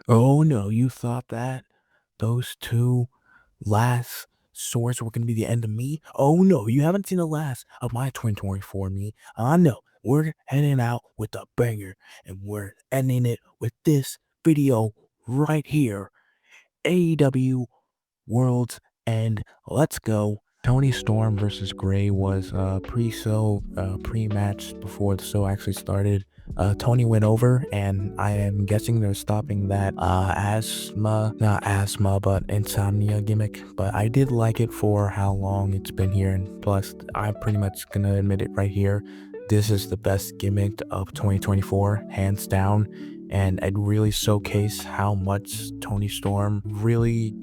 Oh no, you thought that those two last swords were gonna be the end of me? Oh no, you haven't seen the last of my 2024 me. I know we're heading out with a banger, and we're ending it with this video right here. AEW Worlds End. Let's go. Tony Storm versus Gray was pre-match before the show actually started. Tony went over, and I am guessing they're stopping that not asthma, but insomnia gimmick. But I did like it for how long it's been here, and plus, I'm pretty much gonna admit it right here. This is the best gimmick of 2024, hands down, and it really showcased how much Tony Storm really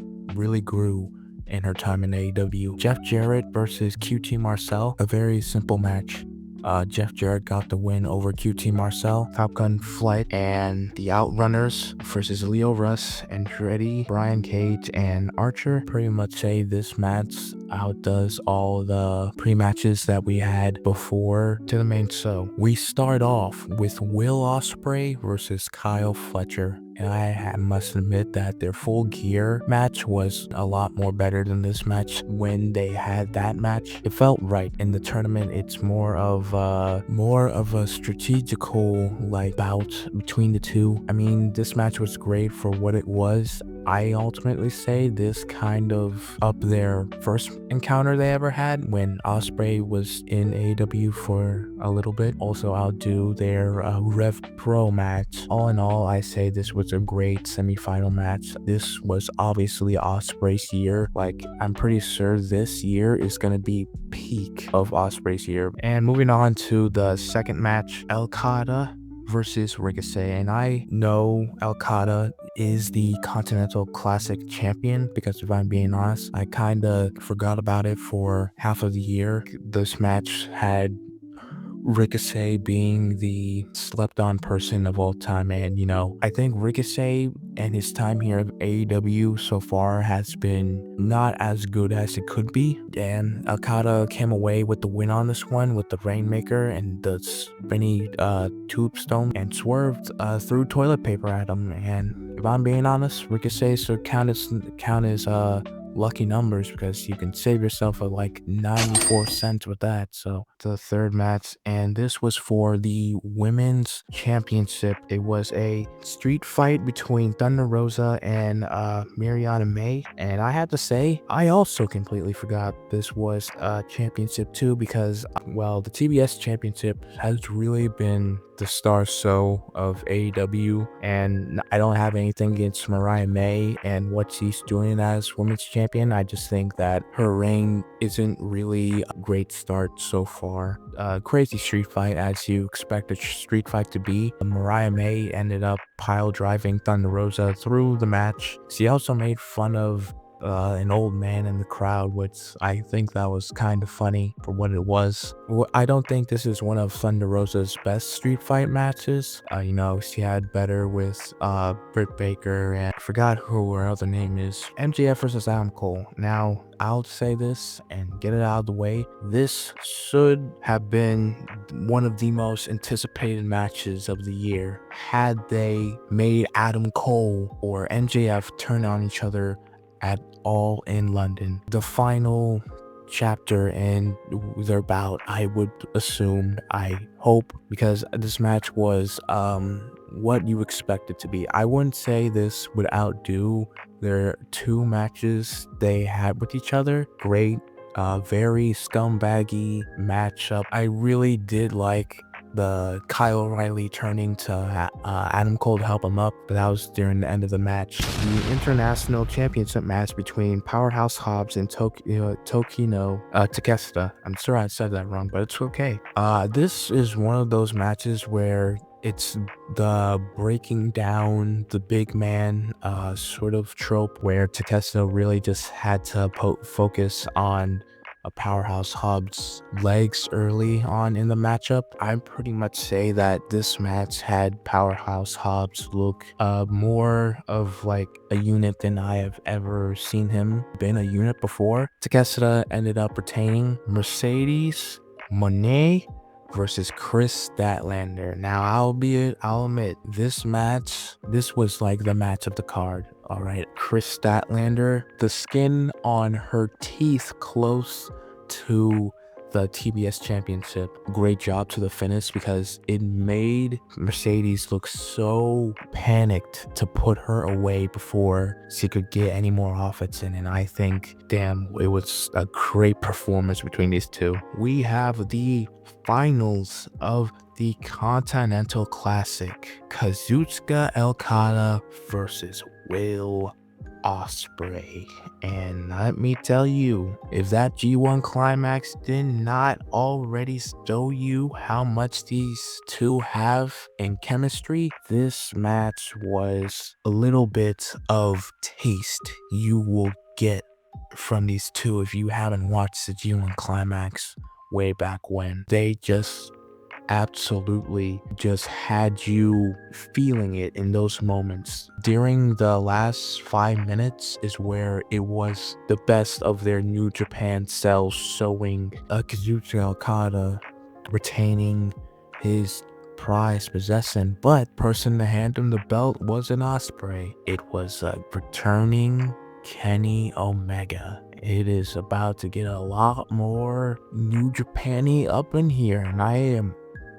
grew in her time in AEW. Jeff Jarrett versus QT Marcel, a very simple match. Jeff Jarrett got the win over QT Marcel, Top Gun Flight, and the Outrunners versus Leo Russ, Andretti, Brian Cage, and Archer. Pretty much say this match outdoes all the pre-matches that we had before to the main show. We start off with Will Ospreay versus Kyle Fletcher. And I must admit that their full gear match was a lot more better than this match. When they had that match, it felt right. In the tournament, it's more of a strategical like bout between the two. I mean, this match was great for what it was. I ultimately say this kind of up their first encounter they ever had when Ospreay was in AEW for a little bit. Also outdo their Rev Pro match. All in all, I say this was a great semi-final match. This was obviously Ospreay's year. Like, I'm pretty sure this year is gonna be peak of Ospreay's year. And moving on to the second match, Okada versus Ricochet. And I know Okada is the Continental Classic champion because if I'm being honest, I kind of forgot about it for half of the year. This match had Ricochet being the slept on person of all time. And, I think Ricochet and his time here at AEW so far has been not as good as it could be. And Okada came away with the win on this one with the Rainmaker and the spinny tombstone and swerved through toilet paper at him. And if I'm being honest, Ricochet should count as lucky numbers because you can save yourself like 94 cents with that. So the third match, and this was for the women's championship. It was a street fight between Thunder Rosa and Mariana May, and I have to say I also completely forgot this was a championship too because well, the TBS Championship has really been the star show of AEW, and I don't have anything against Mariah May and what she's doing as women's champion. I just think that her reign isn't really a great start so far. Crazy street fight as you expect a street fight to be. Mariah May ended up pile driving Thunder Rosa through the match. She also made fun of an old man in the crowd, which I think that was kind of funny for what it was. I don't think this is one of Thunder Rosa's best street fight matches. She had better with Britt Baker and I forgot who her other name is. MJF versus Adam Cole. Now, I'll say this and get it out of the way. This should have been one of the most anticipated matches of the year had they made Adam Cole or MJF turn on each other at all in London. The final chapter in their bout, I would assume, I hope, because this match was what you expect it to be. I wouldn't say this would outdo their two matches they had with each other. Great, very scumbaggy matchup. I really did like the Kyle O'Reilly turning to Adam Cole to help him up, but that was during the end of the match. The International Championship match between Powerhouse Hobbs and Tokino Takeshita. I'm sure I said that wrong, but it's okay. This is one of those matches where it's the breaking down the big man sort of trope where Takeshita really just had to focus on a Powerhouse Hobbs' legs early on in the matchup. I pretty much say that this match had Powerhouse Hobbs look more of like a unit than I have ever seen him been a unit before. Takeshita ended up retaining. Mercedes Moné versus Chris Statlander. Now, I'll admit, this was like the match of the card. All right, Chris Statlander, the skin on her teeth close to the TBS Championship. Great job to the finish because it made Mercedes look so panicked to put her away before she could get any more offense in. And I think, damn, it was a great performance between these two. We have the finals of the Continental Classic. Kazuchika Okada versus Will Ospreay. And let me tell you, if that G1 climax did not already show you how much these two have in chemistry, this match was a little bit of taste you will get from these two if you haven't watched the G1 climax way back when. They just absolutely just had you feeling it in those moments. During the last 5 minutes is where it was the best of their New Japan selves, showing Kazuchika Okada retaining his prized possession, but person to hand him the belt wasn't Ospreay. It was returning Kenny Omega. It is about to get a lot more New Japan-y up in here, and I am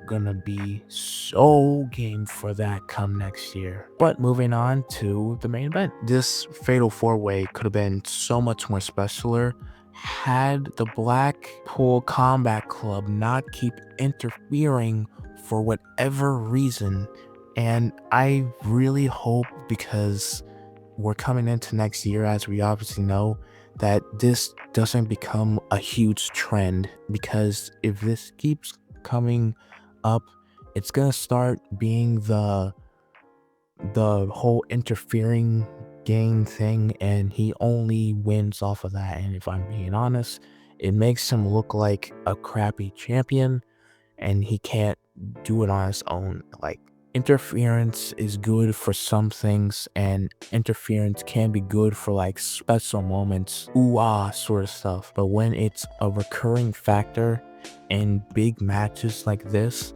gonna be so game for that come next year. But moving on to the main event, this fatal 4-way could have been so much more specialer had the Blackpool Combat Club not keep interfering for whatever reason. And I really hope, because we're coming into next year, as we obviously know, that this doesn't become a huge trend, because if this keeps coming up, it's gonna start being the whole interfering game thing, and he only wins off of that. And if I'm being honest, it makes him look like a crappy champion, and he can't do it on his own. Like, interference is good for some things, and interference can be good for like special moments, ooh-ah sort of stuff. But when it's a recurring factor in big matches like this,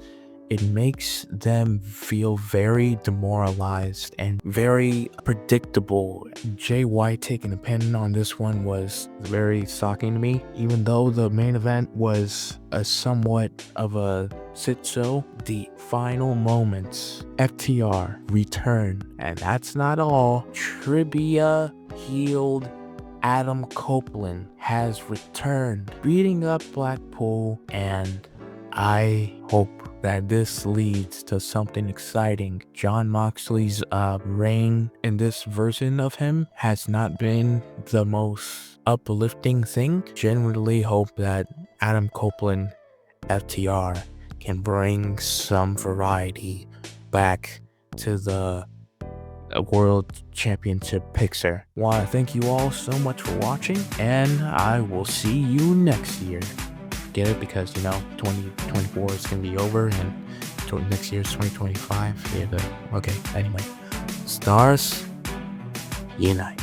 it makes them feel very demoralized and very predictable. Jay White taking the pin on this one was very shocking to me. Even though the main event was a somewhat of a shit show, the final moments, FTR return, and that's not all. Trivia healed Adam Copeland has returned, beating up Blackpool, and I hope that this leads to something exciting. Jon Moxley's reign in this version of him has not been the most uplifting thing. Genuinely hope that Adam Copeland, FTR, can bring some variety back to the World Championship picture. Want to thank you all so much for watching, and I will see you next year. Get it? Because, 2024 is going to be over, and next year's 2025. Yeah, okay, anyway. Stars unite.